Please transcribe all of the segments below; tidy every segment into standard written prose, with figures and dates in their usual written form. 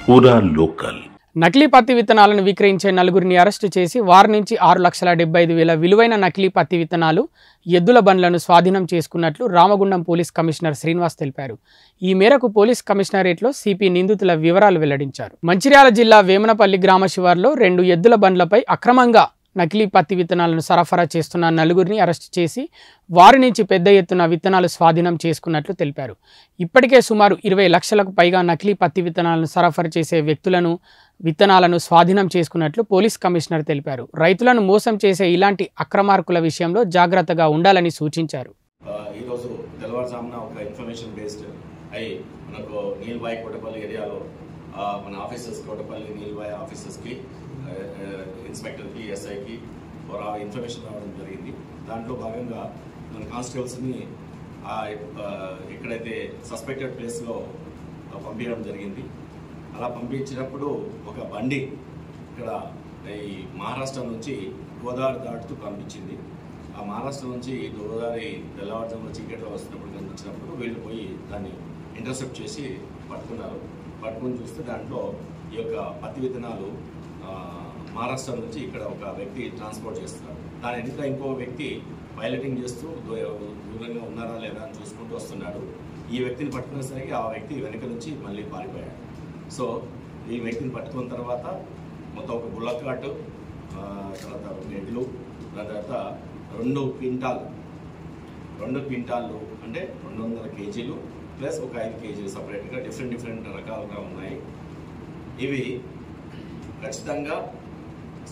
పూరా లోకల్ నకిలీ పత్తి విత్తనాలను విక్రయించే నలుగురిని అరెస్టు చేసి వారి నుంచి 6,75,000 విలువైన నకిలీ పత్తి విత్తనాలు, ఎద్దుల బండ్లను స్వాధీనం చేసుకున్నట్లు రామగుండం పోలీస్ కమిషనర్ శ్రీనివాస్ తెలిపారు. ఈ మేరకు పోలీస్ కమిషనరేట్లో సిపి నిందితుల వివరాలు వెల్లడించారు. మంచిర్యాల జిల్లా వేమనపల్లి గ్రామ శివార్లో 2 ఎద్దుల బండ్లపై అక్రమంగా నకిలీ పత్తి విత్తనాలను సరఫరా చేస్తున్న నలుగురిని అరెస్టు చేసి వారి నుంచి పెద్ద ఎత్తున విత్తనాలు స్వాధీనం చేసుకున్నట్లు తెలిపారు. ఇప్పటికే సుమారు 20 లక్షలకు పైగా నకిలీ పత్తి విత్తనాలను సరఫరా చేసే వ్యక్తులను, విత్తనాలను స్వాధీనం చేసుకున్నట్లు పోలీస్ కమిషనర్ తెలిపారు. రైతులను మోసం చేసే ఇలాంటి అక్రమార్కుల విషయంలో జాగ్రత్తగా ఉండాలని సూచించారు. ఈరోజు తెల్లవారుజామున ఒక ఇన్ఫర్మేషన్ బేస్డ్ అయి మనకు నీల్బాయి కోటపల్లి ఏరియాలో మన ఆఫీసర్స్ కోటపల్లి నీల్బాయి ఆఫీసర్స్కి, ఇన్స్పెక్టర్కి, ఎస్ఐకి ఇన్ఫర్మేషన్ రావడం జరిగింది. దాంట్లో భాగంగా మన కానిస్టేబుల్స్ని ఎక్కడైతే సస్పెక్టెడ్ ప్లేస్లో పంపించడం జరిగింది. అలా పంపించినప్పుడు ఒక బండి ఇక్కడ ఈ మహారాష్ట్ర నుంచి గోదావరి దాటుతూ కనిపించింది. ఆ మహారాష్ట్ర నుంచి గోదావరి తెల్లవారుజామున చీకట్లో వస్తున్నప్పుడు కనిపించినప్పుడు వీళ్ళు పోయి దాన్ని ఇంటర్సెప్ట్ చేసి పట్టుకున్నారు. పట్టుకుని చూస్తే దాంట్లో ఈ యొక్క పత్తి విత్తనాలు మహారాష్ట్ర నుంచి ఇక్కడ ఒక వ్యక్తి ట్రాన్స్పోర్ట్ చేస్తున్నారు. దాని వెనుక ఇంకో వ్యక్తి పైలటింగ్ చేస్తూ దూరంగా ఉన్నారా లేదా అని చూసుకుంటూ వస్తున్నాడు. ఈ వ్యక్తిని పట్టుకునేసరికి ఆ వ్యక్తి వెనుక నుంచి మళ్ళీ పారిపోయాడు. సో ఈ వ్యక్తిని పట్టుకున్న తర్వాత మొత్తం ఒక బుల్లక్ కార్టు, తర్వాత ఎడ్లు, దాని తర్వాత 2 క్వింటాళ్ళు అంటే 200 కేజీలు ప్లస్ ఒక 5 కేజీలు సపరేట్గా డిఫరెంట్ రకాలుగా ఉన్నాయి. ఇవి ఖచ్చితంగా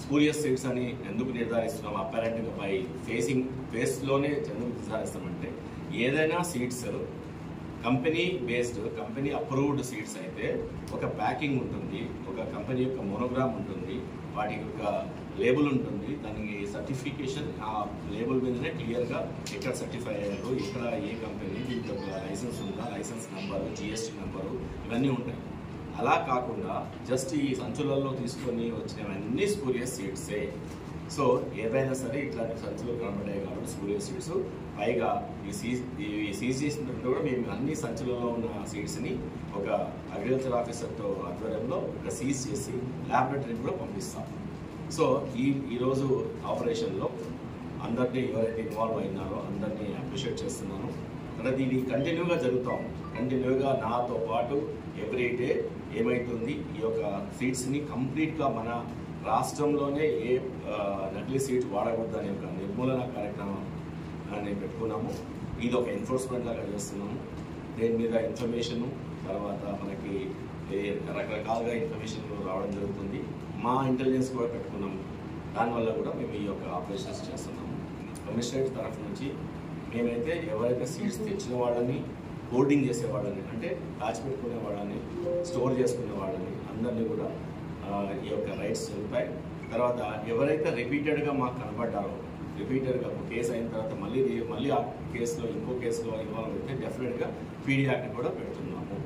స్పూరియస్ సీడ్స్ అని ఎందుకు నిర్ధారిస్తున్నాం? అపారెంట్గా బై ఫేస్లోనే ఎందుకు నిర్ధారిస్తామంటే, ఏదైనా seeds company based, company approved seeds అయితే ఒక ప్యాకింగ్ ఉంటుంది, ఒక కంపెనీ యొక్క మోనోగ్రామ్ ఉంటుంది, వాటి యొక్క లేబుల్ ఉంటుంది, దానికి సర్టిఫికేషన్ ఆ లేబుల్ మీదనే క్లియర్గా ఎక్కడ సర్టిఫై అయ్యారు, ఎక్కడ ఏ కంపెనీ, దీనికి ఒక లైసెన్స్ ఉందా, లైసెన్స్ నెంబరు, జిఎస్టీ నెంబరు, ఇవన్నీ ఉంటాయి. అలా కాకుండా జస్ట్ ఈ సంచులలో తీసుకొని వచ్చినవన్నీ స్పూరియస్ సీడ్సే. సో ఏదైనా సరే ఇట్లాంటి సంచులు కనబడే కాబట్టి స్పూరియస్ సీడ్స్. పైగా ఈ సీజ్ చేసినప్పుడు కూడా మేము అన్ని సంచులలో ఉన్న సీడ్స్ని ఒక అగ్రికల్చర్ ఆఫీసర్తో ఆధ్వర్యంలో ఒక సీజ్ చేసి ల్యాబొరేటరీకి కూడా పంపిస్తాం. సో ఈరోజు ఆపరేషన్లో అందరినీ ఎవరైతే ఇన్వాల్వ్ అయినారో అందరినీ అప్రిషియేట్ చేస్తున్నాను. తర్వాత ఇది కంటిన్యూగా జరుగుతాం. కంటిన్యూగా నాతో పాటు ఎవ్రీ డే ఏమవుతుంది, ఈ యొక్క సీడ్స్ని కంప్లీట్గా మన రాష్ట్రంలోనే ఏ నకిలీ సీడ్స్ వాడకూడదు అనే ఒక నిర్మూలన కార్యక్రమాన్ని పెట్టుకున్నాము. ఇది ఒక ఎన్ఫోర్స్మెంట్ లాగా చేస్తున్నాము. దేని మీద ఇన్ఫర్మేషను తర్వాత మనకి రకరకాలుగా ఇన్ఫర్మేషన్లు రావడం జరుగుతుంది. మా ఇంటెలిజెన్స్ కూడా పెట్టుకున్నాము. దానివల్ల కూడా మేము ఈ యొక్క ఆపరేషన్స్ చేస్తున్నాము. కమిషనరేట్ తరఫు నుంచి మేమైతే ఎవరైతే సీడ్స్ తెచ్చిన వాళ్ళని, హోల్డింగ్ చేసే వాళ్ళని, అంటే దాచిపెట్టుకునే వాళ్ళని, స్టోర్ చేసుకునే వాళ్ళని అందరినీ కూడా ఈ యొక్క రైట్స్ జరుగుతాయి. తర్వాత ఎవరైతే రిపీటెడ్గా మాకు కనబడ్డారో, రిపీటెడ్గా ఒక కేసు అయిన తర్వాత మళ్ళీ ఆ కేసులో ఇంకో కేసులో ఇన్వాల్వ్ అయితే డెఫినెట్గా పీడీ యాక్ట్ కూడా పెడుతున్నాము.